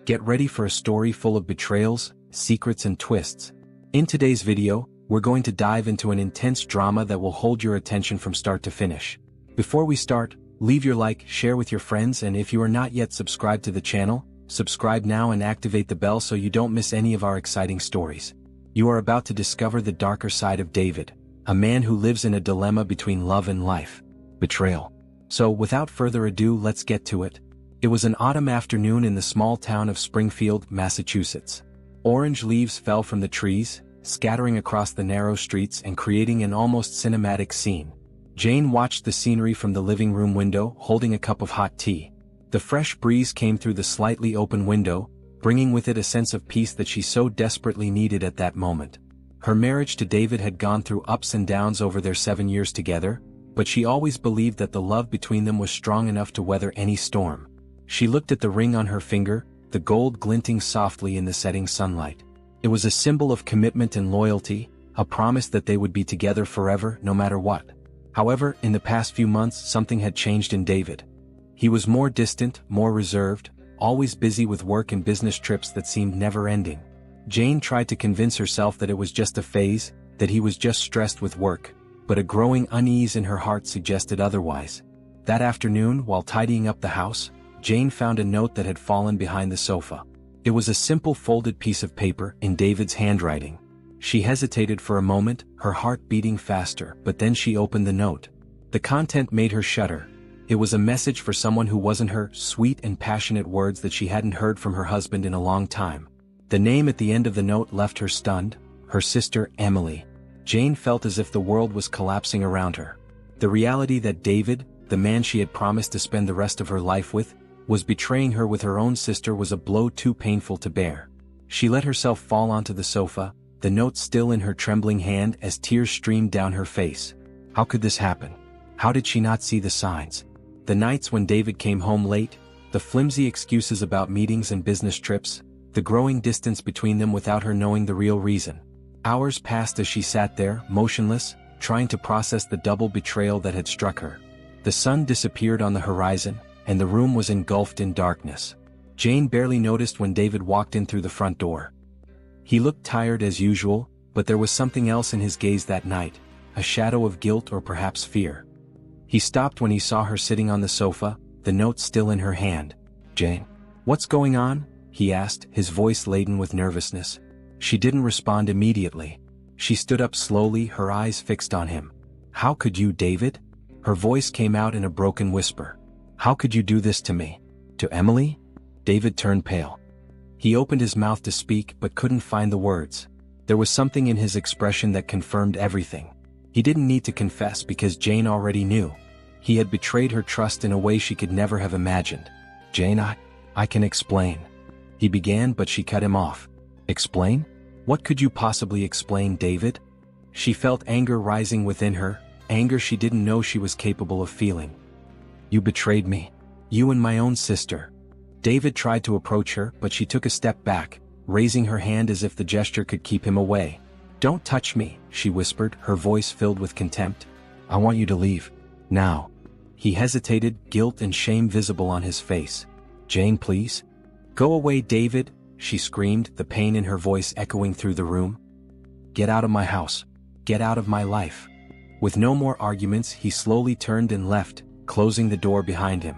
Get ready for a story full of betrayals, secrets and twists. In today's video, we're going to dive into an intense drama that will hold your attention from start to finish. Before we start, leave your like, share with your friends, and if you are not yet subscribed to the channel, subscribe now and activate the bell so you don't miss any of our exciting stories. You are about to discover the darker side of David, a man who lives in a dilemma between love and life. Betrayal. So without further ado, let's get to it. It was an autumn afternoon in the small town of Springfield, Massachusetts. Orange leaves fell from the trees, scattering across the narrow streets and creating an almost cinematic scene. Jane watched the scenery from the living room window, holding a cup of hot tea. The fresh breeze came through the slightly open window, bringing with it a sense of peace that she so desperately needed at that moment. Her marriage to David had gone through ups and downs over their 7 years together, but she always believed that the love between them was strong enough to weather any storm. She looked at the ring on her finger, the gold glinting softly in the setting sunlight. It was a symbol of commitment and loyalty, a promise that they would be together forever, no matter what. However, in the past few months, something had changed in David. He was more distant, more reserved, always busy with work and business trips that seemed never-ending. Jane tried to convince herself that it was just a phase, that he was just stressed with work, but a growing unease in her heart suggested otherwise. That afternoon, while tidying up the house, Jane found a note that had fallen behind the sofa. It was a simple folded piece of paper in David's handwriting. She hesitated for a moment, her heart beating faster, but then she opened the note. The content made her shudder. It was a message for someone who wasn't her, sweet and passionate words that she hadn't heard from her husband in a long time. The name at the end of the note left her stunned, her sister Emily. Jane felt as if the world was collapsing around her. The reality that David, the man she had promised to spend the rest of her life with, was betraying her with her own sister was a blow too painful to bear. She let herself fall onto the sofa, the note still in her trembling hand as tears streamed down her face. How could this happen? How did she not see the signs? The nights when David came home late, the flimsy excuses about meetings and business trips, the growing distance between them without her knowing the real reason. Hours passed as she sat there, motionless, trying to process the double betrayal that had struck her. The sun disappeared on the horizon, and the room was engulfed in darkness. Jane barely noticed when David walked in through the front door. He looked tired as usual, but there was something else in his gaze that night, a shadow of guilt or perhaps fear. He stopped when he saw her sitting on the sofa, the note still in her hand. "Jane, what's going on?" he asked, his voice laden with nervousness. She didn't respond immediately. She stood up slowly, her eyes fixed on him. "How could you, David?" Her voice came out in a broken whisper. "How could you do this to me? To Emily?" David turned pale. He opened his mouth to speak but couldn't find the words. There was something in his expression that confirmed everything. He didn't need to confess because Jane already knew. He had betrayed her trust in a way she could never have imagined. "Jane, I can explain," he began, but she cut him off. "Explain? What could you possibly explain, David?" She felt anger rising within her, anger she didn't know she was capable of feeling. "You betrayed me. You and my own sister." David tried to approach her, but she took a step back, raising her hand as if the gesture could keep him away. "Don't touch me," she whispered, her voice filled with contempt. "I want you to leave. Now." He hesitated, guilt and shame visible on his face. "Jane, please." "Go away, David," she screamed, the pain in her voice echoing through the room. "Get out of my house. Get out of my life." With no more arguments, he slowly turned and left, closing the door behind him.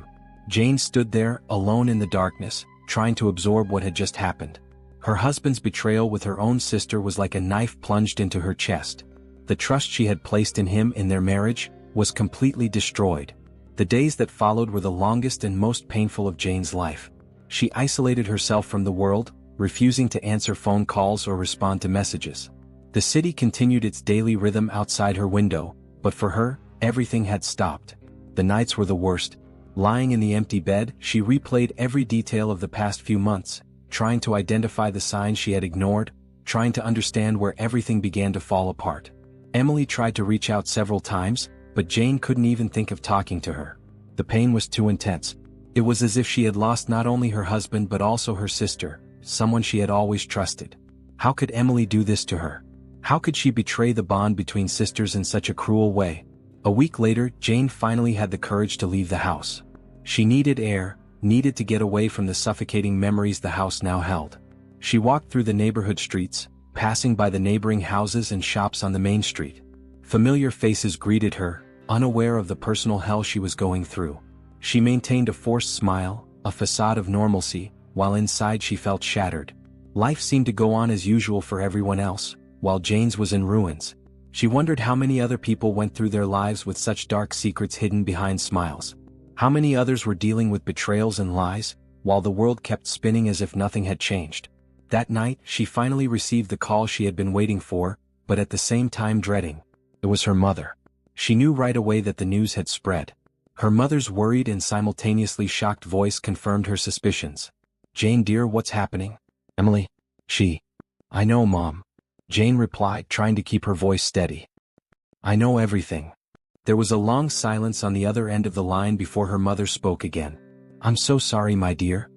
Jane stood there, alone in the darkness, trying to absorb what had just happened. Her husband's betrayal with her own sister was like a knife plunged into her chest. The trust she had placed in him in their marriage was completely destroyed. The days that followed were the longest and most painful of Jane's life. She isolated herself from the world, refusing to answer phone calls or respond to messages. The city continued its daily rhythm outside her window, but for her, everything had stopped. The nights were the worst. Lying in the empty bed, she replayed every detail of the past few months, trying to identify the signs she had ignored, trying to understand where everything began to fall apart. Emily tried to reach out several times, but Jane couldn't even think of talking to her. The pain was too intense. It was as if she had lost not only her husband but also her sister, someone she had always trusted. How could Emily do this to her? How could she betray the bond between sisters in such a cruel way? A week later, Jane finally had the courage to leave the house. She needed air, needed to get away from the suffocating memories the house now held. She walked through the neighborhood streets, passing by the neighboring houses and shops on the main street. Familiar faces greeted her, unaware of the personal hell she was going through. She maintained a forced smile, a facade of normalcy, while inside she felt shattered. Life seemed to go on as usual for everyone else, while Jane's was in ruins. She wondered how many other people went through their lives with such dark secrets hidden behind smiles. How many others were dealing with betrayals and lies, while the world kept spinning as if nothing had changed. That night, she finally received the call she had been waiting for, but at the same time dreading. It was her mother. She knew right away that the news had spread. Her mother's worried and simultaneously shocked voice confirmed her suspicions. "Jane dear, what's happening?" "Emily." "I know, Mom," Jane replied, trying to keep her voice steady. "I know everything." There was a long silence on the other end of the line before her mother spoke again. "I'm so sorry, my dear.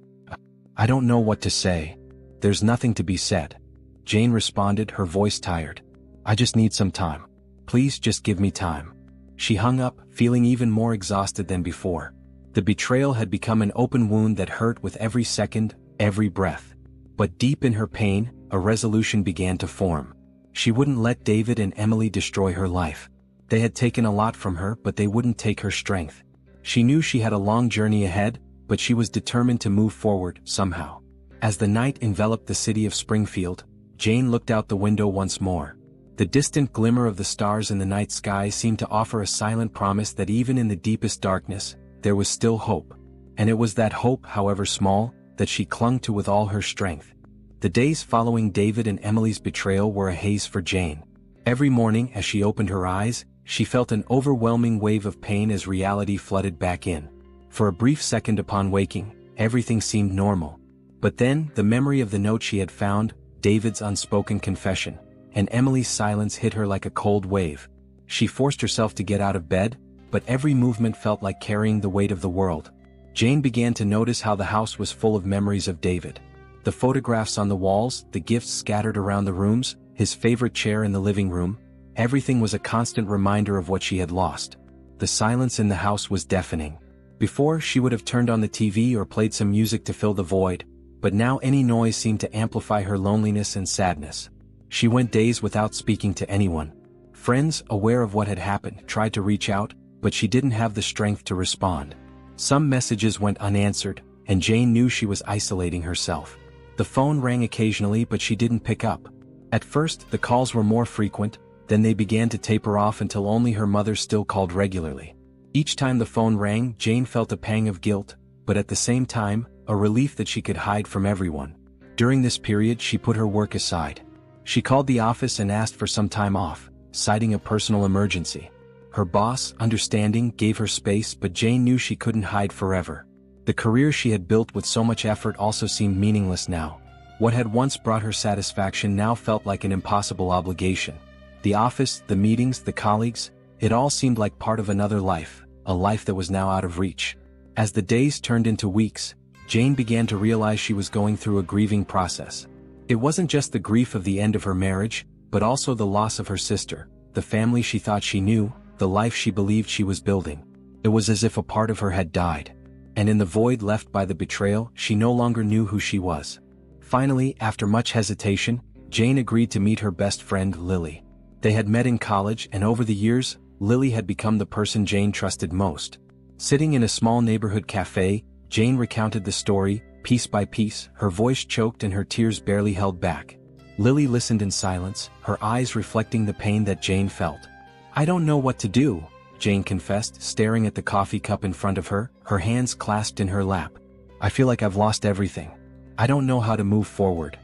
I don't know what to say." "There's nothing to be said," Jane responded, her voice tired. "I just need some time. Please just give me time." She hung up, feeling even more exhausted than before. The betrayal had become an open wound that hurt with every second, every breath. But deep in her pain, a resolution began to form. She wouldn't let David and Emily destroy her life. They had taken a lot from her, but they wouldn't take her strength. She knew she had a long journey ahead, but she was determined to move forward, somehow. As the night enveloped the city of Springfield, Jane looked out the window once more. The distant glimmer of the stars in the night sky seemed to offer a silent promise that even in the deepest darkness, there was still hope. And it was that hope, however small, that she clung to with all her strength. The days following David and Emily's betrayal were a haze for Jane. Every morning as she opened her eyes, she felt an overwhelming wave of pain as reality flooded back in. For a brief second upon waking, everything seemed normal. But then, the memory of the note she had found, David's unspoken confession, and Emily's silence hit her like a cold wave. She forced herself to get out of bed, but every movement felt like carrying the weight of the world. Jane began to notice how the house was full of memories of David. The photographs on the walls, the gifts scattered around the rooms, his favorite chair in the living room, everything was a constant reminder of what she had lost. The silence in the house was deafening. Before, she would have turned on the TV or played some music to fill the void, but now any noise seemed to amplify her loneliness and sadness. She went days without speaking to anyone. Friends, aware of what had happened, tried to reach out, but she didn't have the strength to respond. Some messages went unanswered, and Jane knew she was isolating herself. The phone rang occasionally, but she didn't pick up. At first, the calls were more frequent, then they began to taper off until only her mother still called regularly. Each time the phone rang, Jane felt a pang of guilt, but at the same time, a relief that she could hide from everyone. During this period, she put her work aside. She called the office and asked for some time off, citing a personal emergency. Her boss, understanding, gave her space, but Jane knew she couldn't hide forever. The career she had built with so much effort also seemed meaningless now. What had once brought her satisfaction now felt like an impossible obligation. The office, the meetings, the colleagues, it all seemed like part of another life, a life that was now out of reach. As the days turned into weeks, Jane began to realize she was going through a grieving process. It wasn't just the grief of the end of her marriage, but also the loss of her sister, the family she thought she knew, the life she believed she was building. It was as if a part of her had died. And in the void left by the betrayal, she no longer knew who she was. Finally, after much hesitation, Jane agreed to meet her best friend Lily. They had met in college, and over the years, Lily had become the person Jane trusted most. Sitting in a small neighborhood cafe, Jane recounted the story, piece by piece, her voice choked and her tears barely held back. Lily listened in silence, her eyes reflecting the pain that Jane felt. "I don't know what to do," Jane confessed, staring at the coffee cup in front of her, her hands clasped in her lap. "I feel like I've lost everything. I don't know how to move forward."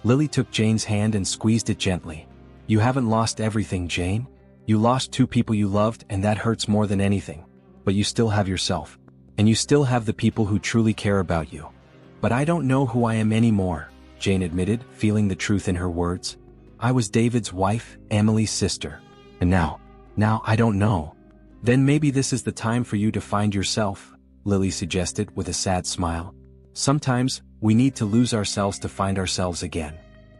Lily took Jane's hand and squeezed it gently. "You haven't lost everything, Jane. You lost two people you loved, and that hurts more than anything. But you still have yourself. And you still have the people who truly care about you." "But I don't know who I am anymore," Jane admitted, feeling the truth in her words. "I was David's wife, Emily's sister. And now I don't know." "Then maybe this is the time for you to find yourself," Lily suggested with a sad smile. "Sometimes, we need to lose ourselves to find ourselves again."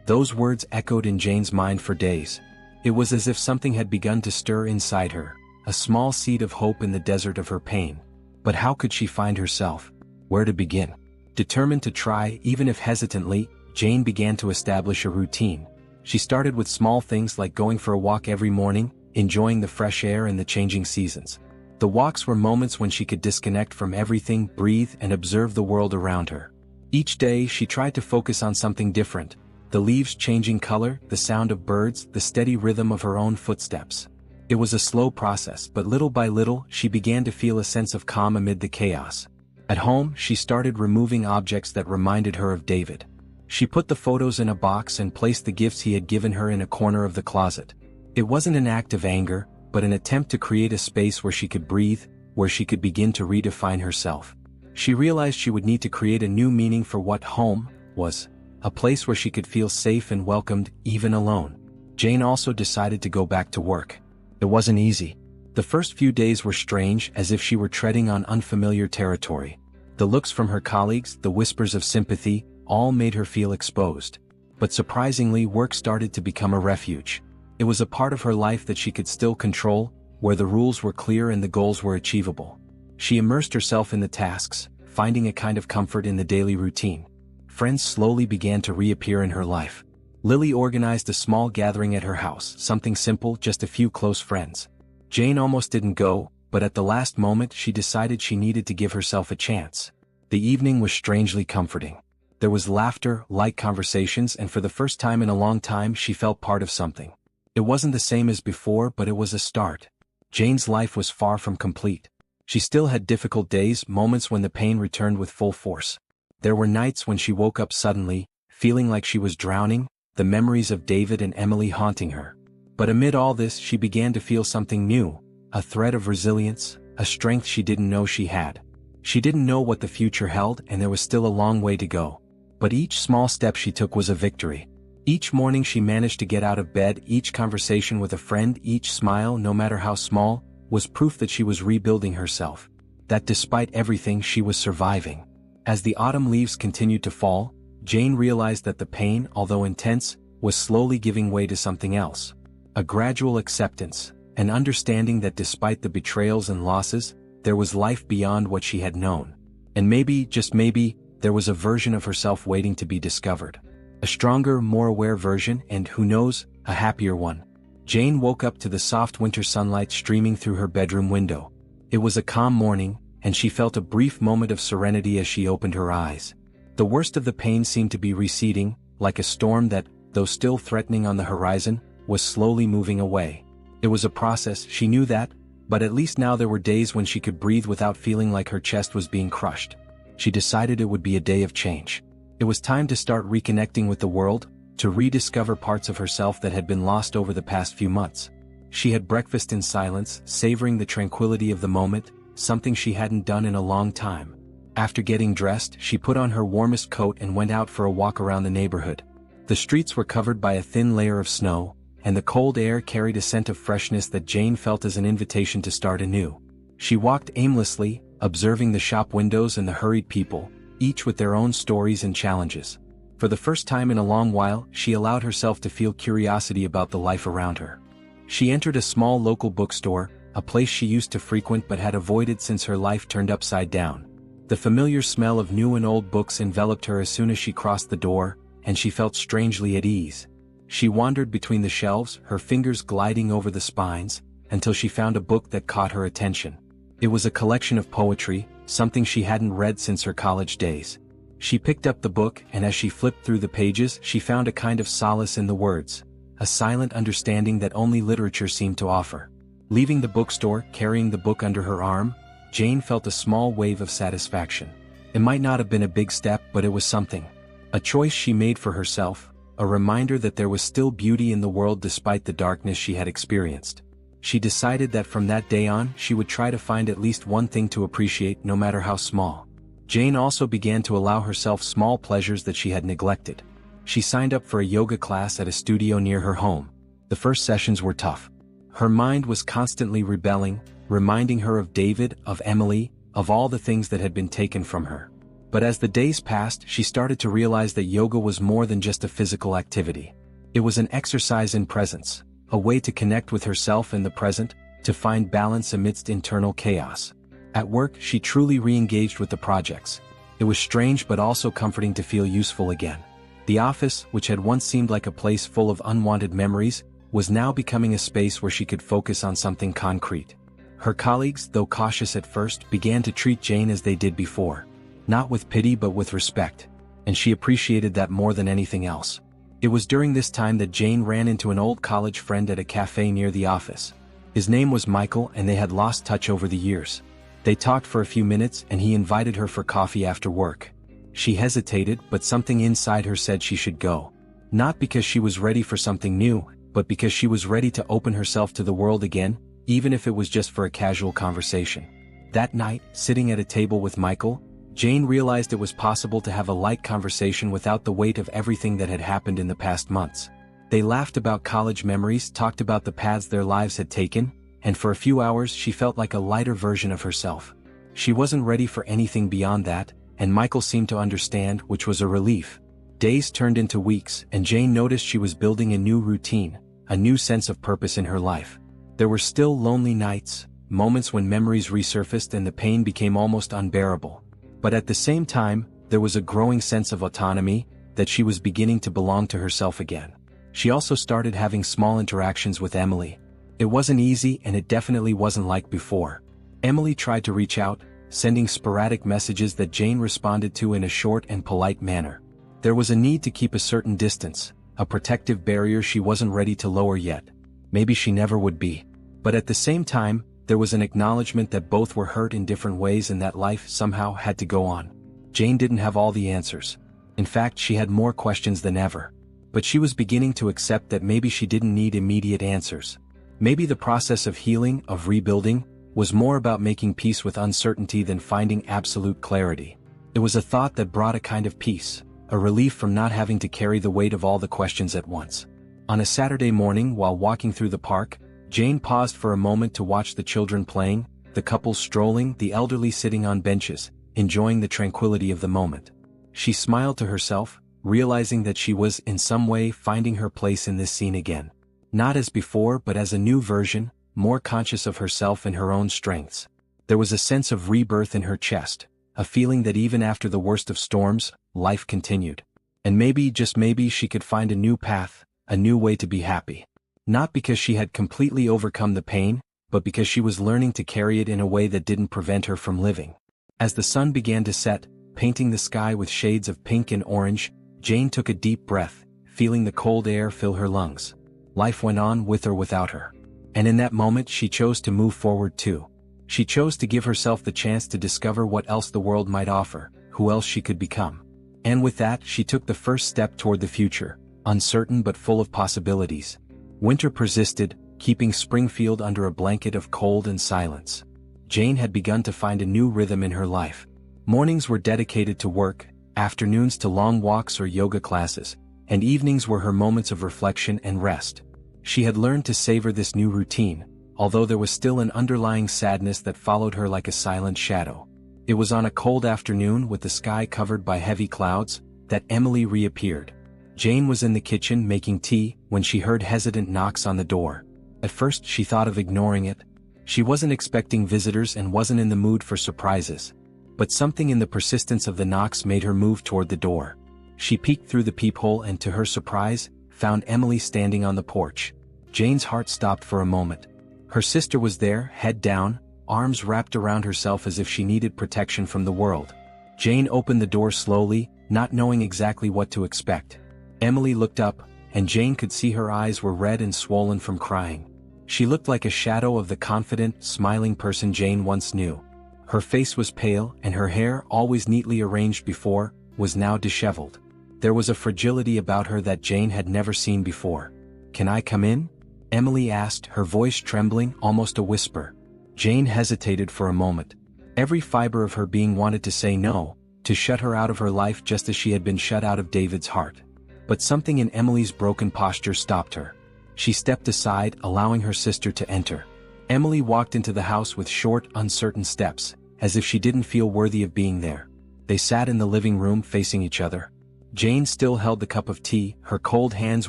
Those words echoed in Jane's mind for days. It was as if something had begun to stir inside her, a small seed of hope in the desert of her pain. But how could she find herself? Where to begin? Determined to try, even if hesitantly, Jane began to establish a routine. She started with small things like going for a walk every morning, enjoying the fresh air and the changing seasons. The walks were moments when she could disconnect from everything, breathe, and observe the world around her. Each day she tried to focus on something different: the leaves changing color, the sound of birds, the steady rhythm of her own footsteps. It was a slow process, but little by little she began to feel a sense of calm amid the chaos. At home, she started removing objects that reminded her of David. She put the photos in a box and placed the gifts he had given her in a corner of the closet. It wasn't an act of anger, but an attempt to create a space where she could breathe, where she could begin to redefine herself. She realized she would need to create a new meaning for what home was, a place where she could feel safe and welcomed, even alone. Jane also decided to go back to work. It wasn't easy. The first few days were strange, as if she were treading on unfamiliar territory. The looks from her colleagues, the whispers of sympathy, all made her feel exposed. But surprisingly, work started to become a refuge. It was a part of her life that she could still control, where the rules were clear and the goals were achievable. She immersed herself in the tasks, finding a kind of comfort in the daily routine. Friends slowly began to reappear in her life. Lily organized a small gathering at her house, something simple, just a few close friends. Jane almost didn't go, but at the last moment she decided she needed to give herself a chance. The evening was strangely comforting. There was laughter, light conversations, and for the first time in a long time she felt part of something. It wasn't the same as before, but it was a start. Jane's life was far from complete. She still had difficult days, moments when the pain returned with full force. There were nights when she woke up suddenly, feeling like she was drowning, the memories of David and Emily haunting her. But amid all this, she began to feel something new, a thread of resilience, a strength she didn't know she had. She didn't know what the future held, and there was still a long way to go. But each small step she took was a victory. Each morning she managed to get out of bed, each conversation with a friend, each smile, no matter how small, was proof that she was rebuilding herself. That despite everything, she was surviving. As the autumn leaves continued to fall, Jane realized that the pain, although intense, was slowly giving way to something else. A gradual acceptance, an understanding that despite the betrayals and losses, there was life beyond what she had known. And maybe, just maybe, there was a version of herself waiting to be discovered. A stronger, more aware version, and who knows, a happier one. Jane woke up to the soft winter sunlight streaming through her bedroom window. It was a calm morning, and she felt a brief moment of serenity as she opened her eyes. The worst of the pain seemed to be receding, like a storm that, though still threatening on the horizon, was slowly moving away. It was a process, she knew that, but at least now there were days when she could breathe without feeling like her chest was being crushed. She decided it would be a day of change. It was time to start reconnecting with the world, to rediscover parts of herself that had been lost over the past few months. She had breakfast in silence, savoring the tranquility of the moment, something she hadn't done in a long time. After getting dressed, she put on her warmest coat and went out for a walk around the neighborhood. The streets were covered by a thin layer of snow, and the cold air carried a scent of freshness that Jane felt as an invitation to start anew. She walked aimlessly, observing the shop windows and the hurried people, each with their own stories and challenges. For the first time in a long while, she allowed herself to feel curiosity about the life around her. She entered a small local bookstore, a place she used to frequent but had avoided since her life turned upside down. The familiar smell of new and old books enveloped her as soon as she crossed the door, and she felt strangely at ease. She wandered between the shelves, her fingers gliding over the spines, until she found a book that caught her attention. It was a collection of poetry, something she hadn't read since her college days. She picked up the book, and as she flipped through the pages, she found a kind of solace in the words, a silent understanding that only literature seemed to offer. Leaving the bookstore, carrying the book under her arm, Jane felt a small wave of satisfaction. It might not have been a big step, but it was something. A choice she made for herself, a reminder that there was still beauty in the world despite the darkness she had experienced. She decided that from that day on, she would try to find at least one thing to appreciate, no matter how small. Jane also began to allow herself small pleasures that she had neglected. She signed up for a yoga class at a studio near her home. The first sessions were tough. Her mind was constantly rebelling, reminding her of David, of Emily, of all the things that had been taken from her. But as the days passed, she started to realize that yoga was more than just a physical activity. It was an exercise in presence, a way to connect with herself in the present, to find balance amidst internal chaos. At work, she truly re-engaged with the projects. It was strange but also comforting to feel useful again. The office, which had once seemed like a place full of unwanted memories, was now becoming a space where she could focus on something concrete. Her colleagues, though cautious at first, began to treat Jane as they did before. Not with pity but with respect. And she appreciated that more than anything else. It was during this time that Jane ran into an old college friend at a cafe near the office. His name was Michael and they had lost touch over the years. They talked for a few minutes and he invited her for coffee after work. She hesitated, but something inside her said she should go. Not because she was ready for something new, but because she was ready to open herself to the world again, even if it was just for a casual conversation. That night, sitting at a table with Michael, Jane realized it was possible to have a light conversation without the weight of everything that had happened in the past months. They laughed about college memories, talked about the paths their lives had taken, and for a few hours she felt like a lighter version of herself. She wasn't ready for anything beyond that, and Michael seemed to understand, which was a relief. Days turned into weeks, and Jane noticed she was building a new routine, a new sense of purpose in her life. There were still lonely nights, moments when memories resurfaced and the pain became almost unbearable. But at the same time, there was a growing sense of autonomy, that she was beginning to belong to herself again. She also started having small interactions with Emily. It wasn't easy and it definitely wasn't like before. Emily tried to reach out, sending sporadic messages that Jane responded to in a short and polite manner. There was a need to keep a certain distance, a protective barrier she wasn't ready to lower yet. Maybe she never would be. But at the same time, there was an acknowledgement that both were hurt in different ways and that life somehow had to go on. Jane didn't have all the answers. In fact, she had more questions than ever. But she was beginning to accept that maybe she didn't need immediate answers. Maybe the process of healing, of rebuilding, was more about making peace with uncertainty than finding absolute clarity. It was a thought that brought a kind of peace, a relief from not having to carry the weight of all the questions at once. On a Saturday morning while walking through the park, Jane paused for a moment to watch the children playing, the couple strolling, the elderly sitting on benches, enjoying the tranquility of the moment. She smiled to herself, realizing that she was in some way finding her place in this scene again. Not as before but as a new version, more conscious of herself and her own strengths. There was a sense of rebirth in her chest, a feeling that even after the worst of storms, life continued. And maybe, just maybe, she could find a new path, a new way to be happy. Not because she had completely overcome the pain, but because she was learning to carry it in a way that didn't prevent her from living. As the sun began to set, painting the sky with shades of pink and orange, Jane took a deep breath, feeling the cold air fill her lungs. Life went on with or without her. And in that moment she chose to move forward too. She chose to give herself the chance to discover what else the world might offer, who else she could become. And with that she took the first step toward the future, uncertain but full of possibilities. Winter persisted, keeping Springfield under a blanket of cold and silence. Jane had begun to find a new rhythm in her life. Mornings were dedicated to work, afternoons to long walks or yoga classes, and evenings were her moments of reflection and rest. She had learned to savor this new routine, although there was still an underlying sadness that followed her like a silent shadow. It was on a cold afternoon with the sky covered by heavy clouds, that Emily reappeared. Jane was in the kitchen making tea when she heard hesitant knocks on the door. At first she thought of ignoring it. She wasn't expecting visitors and wasn't in the mood for surprises. But something in the persistence of the knocks made her move toward the door. She peeked through the peephole and to her surprise, found Emily standing on the porch. Jane's heart stopped for a moment. Her sister was there, head down, arms wrapped around herself as if she needed protection from the world. Jane opened the door slowly, not knowing exactly what to expect. Emily looked up, and Jane could see her eyes were red and swollen from crying. She looked like a shadow of the confident, smiling person Jane once knew. Her face was pale, and her hair, always neatly arranged before, was now disheveled. There was a fragility about her that Jane had never seen before. "Can I come in?" Emily asked, her voice trembling, almost a whisper. Jane hesitated for a moment. Every fiber of her being wanted to say no, to shut her out of her life just as she had been shut out of David's heart. But something in Emily's broken posture stopped her. She stepped aside, allowing her sister to enter. Emily walked into the house with short, uncertain steps, as if she didn't feel worthy of being there. They sat in the living room facing each other. Jane still held the cup of tea, her cold hands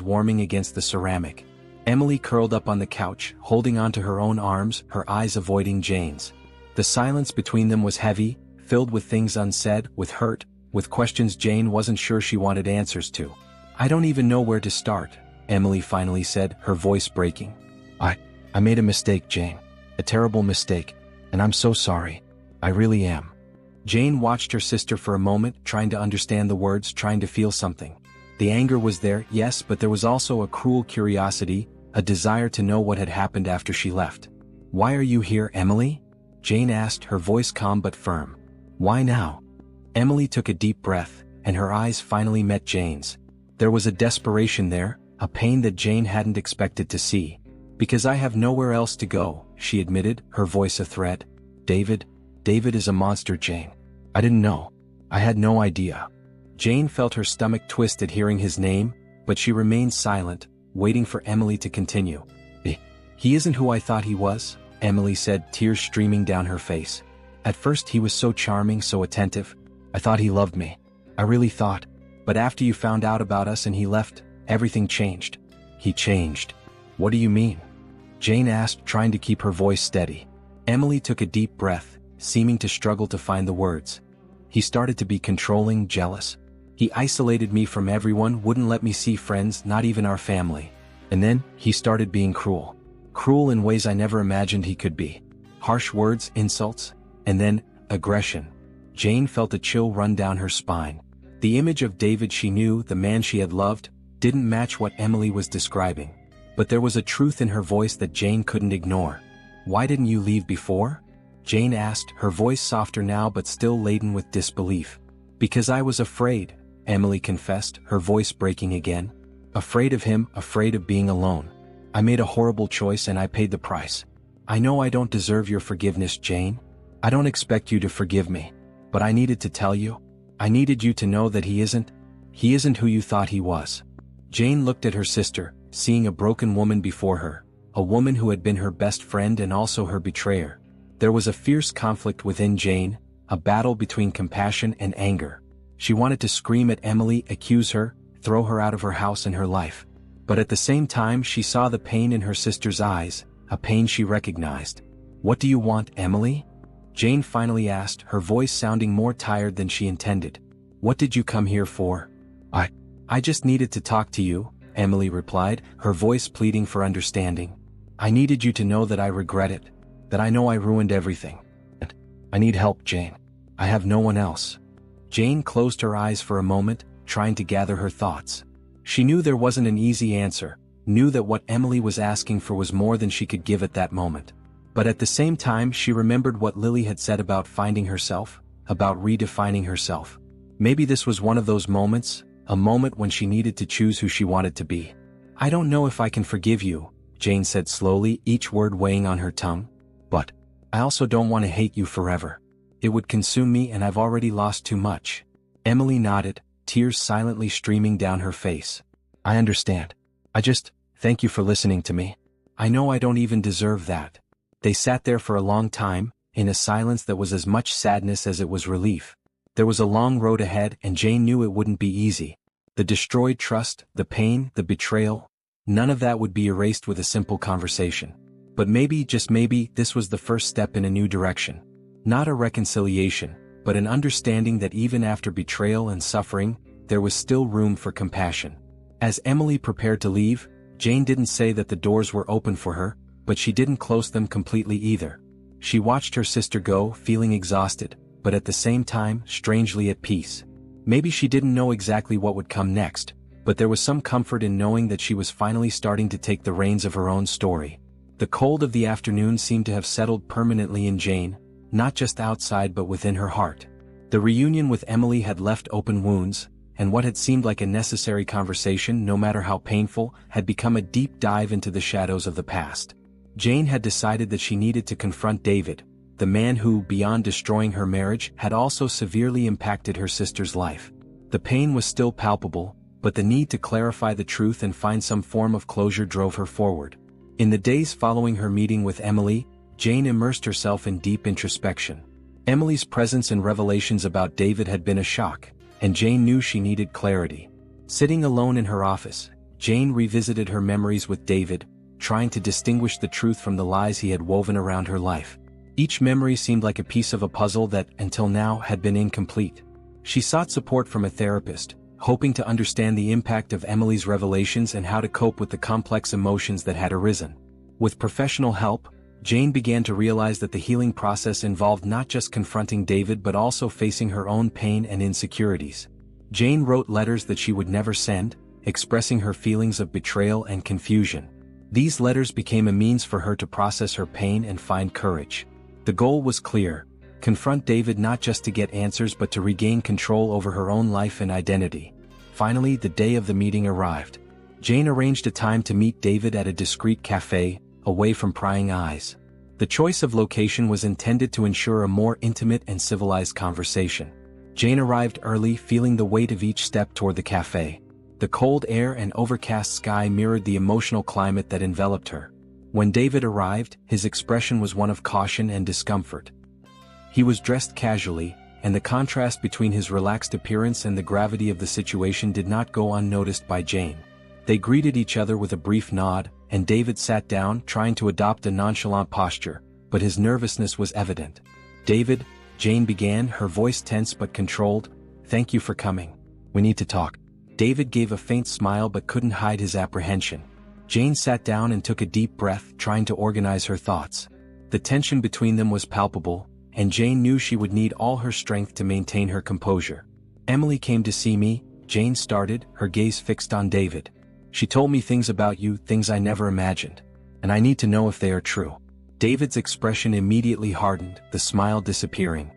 warming against the ceramic. Emily curled up on the couch, holding onto her own arms, her eyes avoiding Jane's. The silence between them was heavy, filled with things unsaid, with hurt, with questions Jane wasn't sure she wanted answers to. "I don't even know where to start," Emily finally said, her voice breaking. I made a mistake, Jane. A terrible mistake, and I'm so sorry. I really am." Jane watched her sister for a moment, trying to understand the words, trying to feel something. The anger was there, yes, but there was also a cruel curiosity, a desire to know what had happened after she left. "Why are you here, Emily?" Jane asked, her voice calm but firm. "Why now?" Emily took a deep breath, and her eyes finally met Jane's. There was a desperation there, a pain that Jane hadn't expected to see. "Because I have nowhere else to go," she admitted, her voice a threat. David is a monster, Jane. I didn't know. I had no idea." Jane felt her stomach twist at hearing his name, but she remained silent, waiting for Emily to continue. He isn't who I thought he was," Emily said, tears streaming down her face. "At first he was so charming, so attentive. I thought he loved me. I really thought. But after you found out about us and he left, everything changed." "He changed? What do you mean?" Jane asked, trying to keep her voice steady. Emily took a deep breath, seeming to struggle to find the words. "He started to be controlling, jealous. He isolated me from everyone, wouldn't let me see friends, not even our family. And then, he started being cruel. Cruel in ways I never imagined he could be. Harsh words, insults, and then, aggression." Jane felt a chill run down her spine. The image of David she knew, the man she had loved, didn't match what Emily was describing. But there was a truth in her voice that Jane couldn't ignore. "Why didn't you leave before?" Jane asked, her voice softer now but still laden with disbelief. "Because I was afraid," Emily confessed, her voice breaking again. "Afraid of him, afraid of being alone. I made a horrible choice and I paid the price. I know I don't deserve your forgiveness, Jane. I don't expect you to forgive me. But I needed to tell you. I needed you to know that he isn't who you thought he was." Jane looked at her sister, seeing a broken woman before her, a woman who had been her best friend and also her betrayer. There was a fierce conflict within Jane, a battle between compassion and anger. She wanted to scream at Emily, accuse her, throw her out of her house and her life. But at the same time she saw the pain in her sister's eyes, a pain she recognized. "What do you want, Emily?" Jane finally asked, her voice sounding more tired than she intended. "What did you come here for?" I just needed to talk to you," Emily replied, her voice pleading for understanding. "I needed you to know that I regret it, that I know I ruined everything. And I need help, Jane. I have no one else." Jane closed her eyes for a moment, trying to gather her thoughts. She knew there wasn't an easy answer, knew that what Emily was asking for was more than she could give at that moment. But at the same time she remembered what Lily had said about finding herself, about redefining herself. Maybe this was one of those moments, a moment when she needed to choose who she wanted to be. "I don't know if I can forgive you," Jane said slowly, each word weighing on her tongue. "But I also don't want to hate you forever. It would consume me and I've already lost too much." Emily nodded, tears silently streaming down her face. "I understand. Thank you for listening to me. I know I don't even deserve that." They sat there for a long time, in a silence that was as much sadness as it was relief. There was a long road ahead and Jane knew it wouldn't be easy. The destroyed trust, the pain, the betrayal, none of that would be erased with a simple conversation. But maybe, just maybe, this was the first step in a new direction. Not a reconciliation, but an understanding that even after betrayal and suffering, there was still room for compassion. As Emily prepared to leave, Jane didn't say that the doors were open for her, but she didn't close them completely either. She watched her sister go, feeling exhausted, but at the same time, strangely at peace. Maybe she didn't know exactly what would come next, but there was some comfort in knowing that she was finally starting to take the reins of her own story. The cold of the afternoon seemed to have settled permanently in Jane, not just outside but within her heart. The reunion with Emily had left open wounds, and what had seemed like a necessary conversation, no matter how painful, had become a deep dive into the shadows of the past. Jane had decided that she needed to confront David, the man who, beyond destroying her marriage, had also severely impacted her sister's life. The pain was still palpable, but the need to clarify the truth and find some form of closure drove her forward. In the days following her meeting with Emily, Jane immersed herself in deep introspection. Emily's presence and revelations about David had been a shock, and Jane knew she needed clarity. Sitting alone in her office, Jane revisited her memories with David, trying to distinguish the truth from the lies he had woven around her life. Each memory seemed like a piece of a puzzle that, until now, had been incomplete. She sought support from a therapist, hoping to understand the impact of Emily's revelations and how to cope with the complex emotions that had arisen. With professional help, Jane began to realize that the healing process involved not just confronting David but also facing her own pain and insecurities. Jane wrote letters that she would never send, expressing her feelings of betrayal and confusion. These letters became a means for her to process her pain and find courage. The goal was clear: confront David not just to get answers but to regain control over her own life and identity. Finally, the day of the meeting arrived. Jane arranged a time to meet David at a discreet cafe, away from prying eyes. The choice of location was intended to ensure a more intimate and civilized conversation. Jane arrived early, feeling the weight of each step toward the cafe. The cold air and overcast sky mirrored the emotional climate that enveloped her. When David arrived, his expression was one of caution and discomfort. He was dressed casually, and the contrast between his relaxed appearance and the gravity of the situation did not go unnoticed by Jane. They greeted each other with a brief nod, and David sat down, trying to adopt a nonchalant posture, but his nervousness was evident. "David," Jane began, her voice tense but controlled, "thank you for coming. We need to talk." David gave a faint smile but couldn't hide his apprehension. Jane sat down and took a deep breath, trying to organize her thoughts. The tension between them was palpable, and Jane knew she would need all her strength to maintain her composure. "Emily came to see me," Jane started, her gaze fixed on David. "She told me things about you, things I never imagined. And I need to know if they are true." David's expression immediately hardened, the smile disappearing.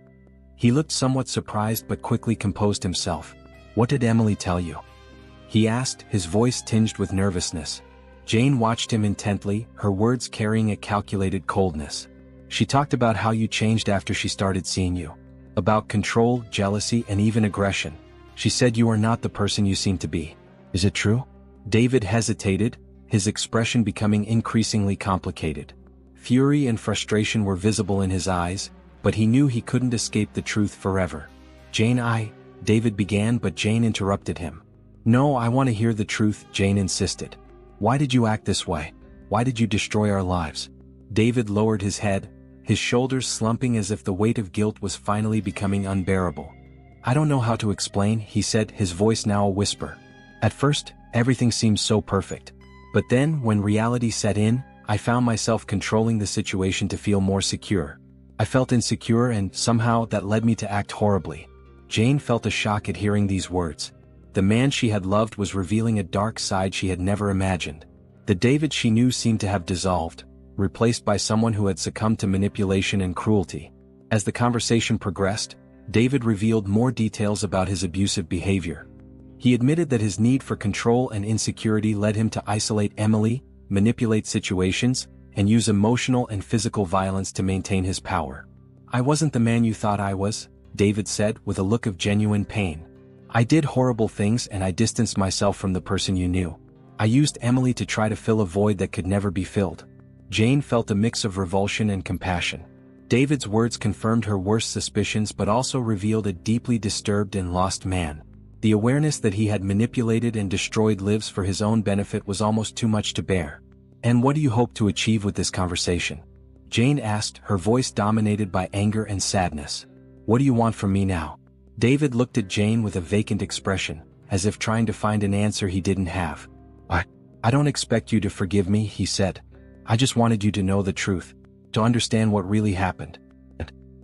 He looked somewhat surprised but quickly composed himself. "What did Emily tell you?" he asked, his voice tinged with nervousness. Jane watched him intently, her words carrying a calculated coldness. "She talked about how you changed after she started seeing you. About control, jealousy, and even aggression. She said you are not the person you seem to be. Is it true?" David hesitated, his expression becoming increasingly complicated. Fury and frustration were visible in his eyes, but he knew he couldn't escape the truth forever. David began, but Jane interrupted him. "No, I want to hear the truth," Jane insisted. "Why did you act this way? Why did you destroy our lives?" David lowered his head, his shoulders slumping as if the weight of guilt was finally becoming unbearable. "I don't know how to explain," he said, his voice now a whisper. "At first, everything seemed so perfect. But then, when reality set in, I found myself controlling the situation to feel more secure. I felt insecure and, somehow, that led me to act horribly." Jane felt a shock at hearing these words. The man she had loved was revealing a dark side she had never imagined. The David she knew seemed to have dissolved, replaced by someone who had succumbed to manipulation and cruelty. As the conversation progressed, David revealed more details about his abusive behavior. He admitted that his need for control and insecurity led him to isolate Emily, manipulate situations, and use emotional and physical violence to maintain his power. "I wasn't the man you thought I was," David said, with a look of genuine pain. "I did horrible things and I distanced myself from the person you knew. I used Emily to try to fill a void that could never be filled." Jane felt a mix of revulsion and compassion. David's words confirmed her worst suspicions but also revealed a deeply disturbed and lost man. The awareness that he had manipulated and destroyed lives for his own benefit was almost too much to bear. "And what do you hope to achieve with this conversation?" Jane asked, her voice dominated by anger and sadness. "What do you want from me now?" David looked at Jane with a vacant expression, as if trying to find an answer he didn't have. I don't expect you to forgive me," he said. "I just wanted you to know the truth, to understand what really happened.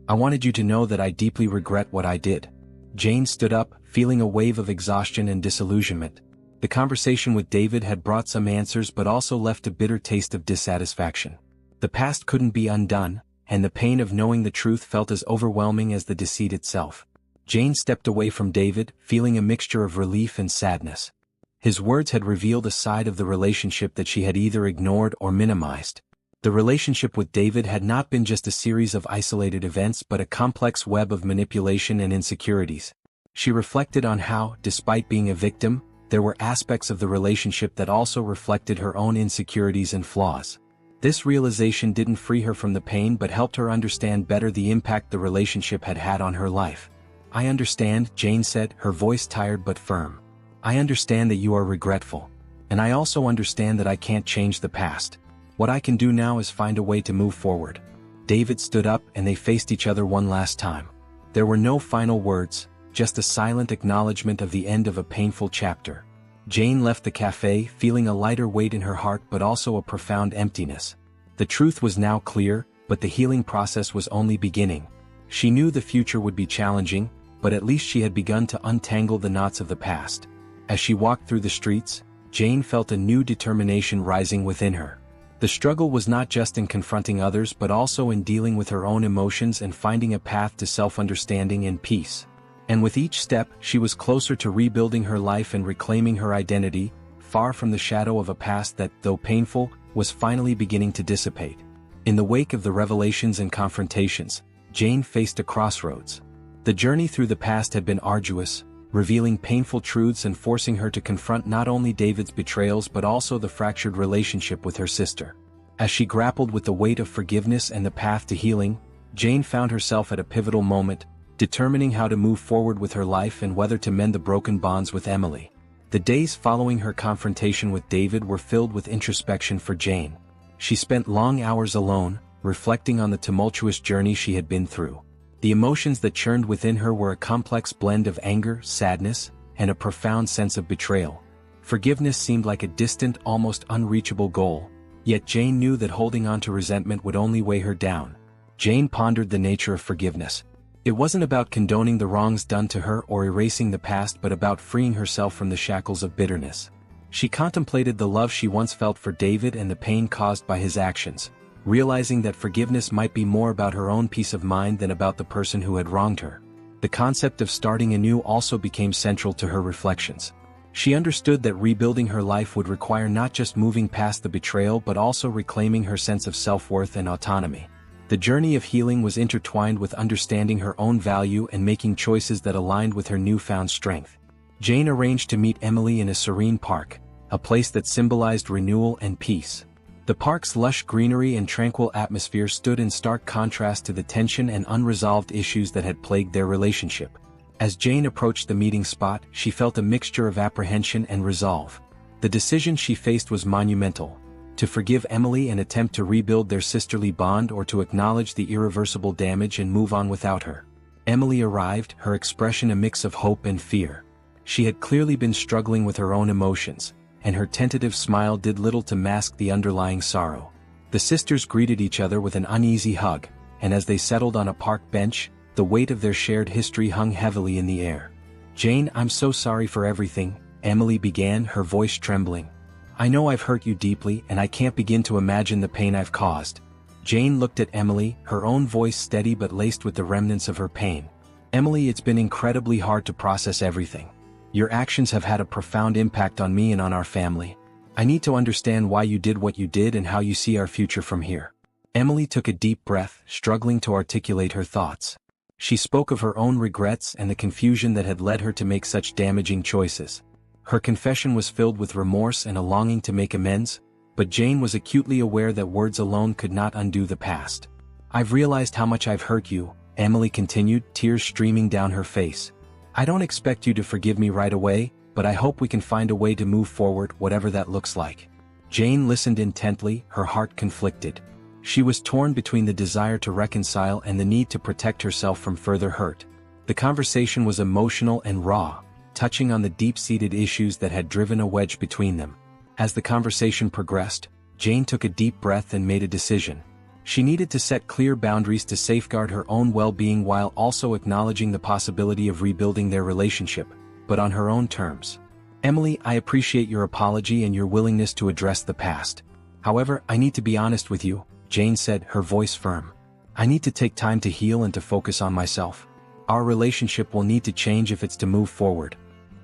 I wanted you to know that I deeply regret what I did." Jane stood up, feeling a wave of exhaustion and disillusionment. The conversation with David had brought some answers but also left a bitter taste of dissatisfaction. The past couldn't be undone, and the pain of knowing the truth felt as overwhelming as the deceit itself. Jane stepped away from David, feeling a mixture of relief and sadness. His words had revealed a side of the relationship that she had either ignored or minimized. The relationship with David had not been just a series of isolated events but a complex web of manipulation and insecurities. She reflected on how, despite being a victim, there were aspects of the relationship that also reflected her own insecurities and flaws. This realization didn't free her from the pain but helped her understand better the impact the relationship had had on her life. "I understand," Jane said, her voice tired but firm. "I understand that you are regretful. And I also understand that I can't change the past. What I can do now is find a way to move forward." David stood up and they faced each other one last time. There were no final words, just a silent acknowledgement of the end of a painful chapter. Jane left the cafe feeling a lighter weight in her heart but also a profound emptiness. The truth was now clear, but the healing process was only beginning. She knew the future would be challenging, but at least she had begun to untangle the knots of the past. As she walked through the streets, Jane felt a new determination rising within her. The struggle was not just in confronting others but also in dealing with her own emotions and finding a path to self-understanding and peace. And with each step, she was closer to rebuilding her life and reclaiming her identity, far from the shadow of a past that, though painful, was finally beginning to dissipate. In the wake of the revelations and confrontations, Jane faced a crossroads. The journey through the past had been arduous, revealing painful truths and forcing her to confront not only David's betrayals but also the fractured relationship with her sister. As she grappled with the weight of forgiveness and the path to healing, Jane found herself at a pivotal moment, determining how to move forward with her life and whether to mend the broken bonds with Emily. The days following her confrontation with David were filled with introspection for Jane. She spent long hours alone, reflecting on the tumultuous journey she had been through. The emotions that churned within her were a complex blend of anger, sadness, and a profound sense of betrayal. Forgiveness seemed like a distant, almost unreachable goal, yet Jane knew that holding on to resentment would only weigh her down. Jane pondered the nature of forgiveness. It wasn't about condoning the wrongs done to her or erasing the past but about freeing herself from the shackles of bitterness. She contemplated the love she once felt for David and the pain caused by his actions, realizing that forgiveness might be more about her own peace of mind than about the person who had wronged her. The concept of starting anew also became central to her reflections. She understood that rebuilding her life would require not just moving past the betrayal but also reclaiming her sense of self-worth and autonomy. The journey of healing was intertwined with understanding her own value and making choices that aligned with her newfound strength. Jane arranged to meet Emily in a serene park, a place that symbolized renewal and peace. The park's lush greenery and tranquil atmosphere stood in stark contrast to the tension and unresolved issues that had plagued their relationship. As Jane approached the meeting spot, she felt a mixture of apprehension and resolve. The decision she faced was monumental: to forgive Emily and attempt to rebuild their sisterly bond, or to acknowledge the irreversible damage and move on without her. Emily arrived, her expression a mix of hope and fear. She had clearly been struggling with her own emotions, and her tentative smile did little to mask the underlying sorrow. The sisters greeted each other with an uneasy hug, and as they settled on a park bench, the weight of their shared history hung heavily in the air. "Jane, I'm so sorry for everything," Emily began, her voice trembling. "I know I've hurt you deeply and I can't begin to imagine the pain I've caused." Jane looked at Emily, her own voice steady but laced with the remnants of her pain. "Emily, it's been incredibly hard to process everything. Your actions have had a profound impact on me and on our family. I need to understand why you did what you did and how you see our future from here." Emily took a deep breath, struggling to articulate her thoughts. She spoke of her own regrets and the confusion that had led her to make such damaging choices. Her confession was filled with remorse and a longing to make amends, but Jane was acutely aware that words alone could not undo the past. "I've realized how much I've hurt you," Emily continued, tears streaming down her face. "I don't expect you to forgive me right away, but I hope we can find a way to move forward, whatever that looks like." Jane listened intently, her heart conflicted. She was torn between the desire to reconcile and the need to protect herself from further hurt. The conversation was emotional and raw, touching on the deep-seated issues that had driven a wedge between them. As the conversation progressed, Jane took a deep breath and made a decision. She needed to set clear boundaries to safeguard her own well-being while also acknowledging the possibility of rebuilding their relationship, but on her own terms. "Emily, I appreciate your apology and your willingness to address the past. However, I need to be honest with you," Jane said, her voice firm. "I need to take time to heal and to focus on myself. Our relationship will need to change if it's to move forward.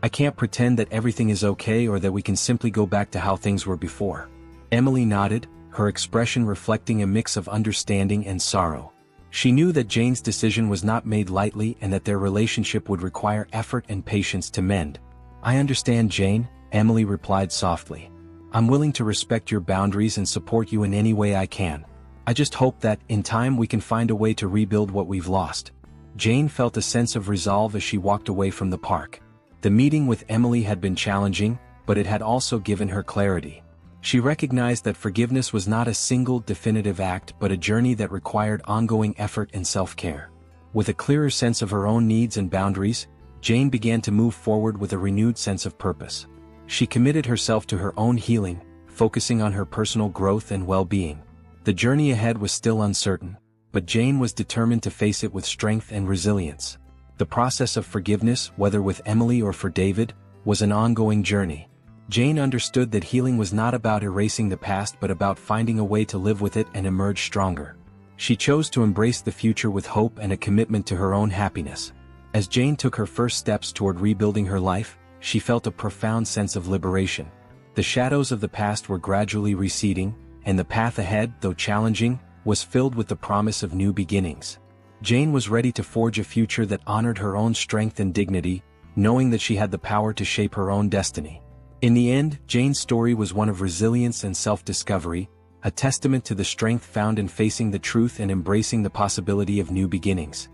I can't pretend that everything is okay or that we can simply go back to how things were before." Emily nodded, her expression reflecting a mix of understanding and sorrow. She knew that Jane's decision was not made lightly and that their relationship would require effort and patience to mend. "I understand, Jane," Emily replied softly. "I'm willing to respect your boundaries and support you in any way I can. I just hope that, in time, we can find a way to rebuild what we've lost." Jane felt a sense of resolve as she walked away from the park. The meeting with Emily had been challenging, but it had also given her clarity. She recognized that forgiveness was not a single definitive act but a journey that required ongoing effort and self-care. With a clearer sense of her own needs and boundaries, Jane began to move forward with a renewed sense of purpose. She committed herself to her own healing, focusing on her personal growth and well-being. The journey ahead was still uncertain, but Jane was determined to face it with strength and resilience. The process of forgiveness, whether with Emily or for David, was an ongoing journey. Jane understood that healing was not about erasing the past but about finding a way to live with it and emerge stronger. She chose to embrace the future with hope and a commitment to her own happiness. As Jane took her first steps toward rebuilding her life, she felt a profound sense of liberation. The shadows of the past were gradually receding, and the path ahead, though challenging, was filled with the promise of new beginnings. Jane was ready to forge a future that honored her own strength and dignity, knowing that she had the power to shape her own destiny. In the end, Jane's story was one of resilience and self-discovery, a testament to the strength found in facing the truth and embracing the possibility of new beginnings.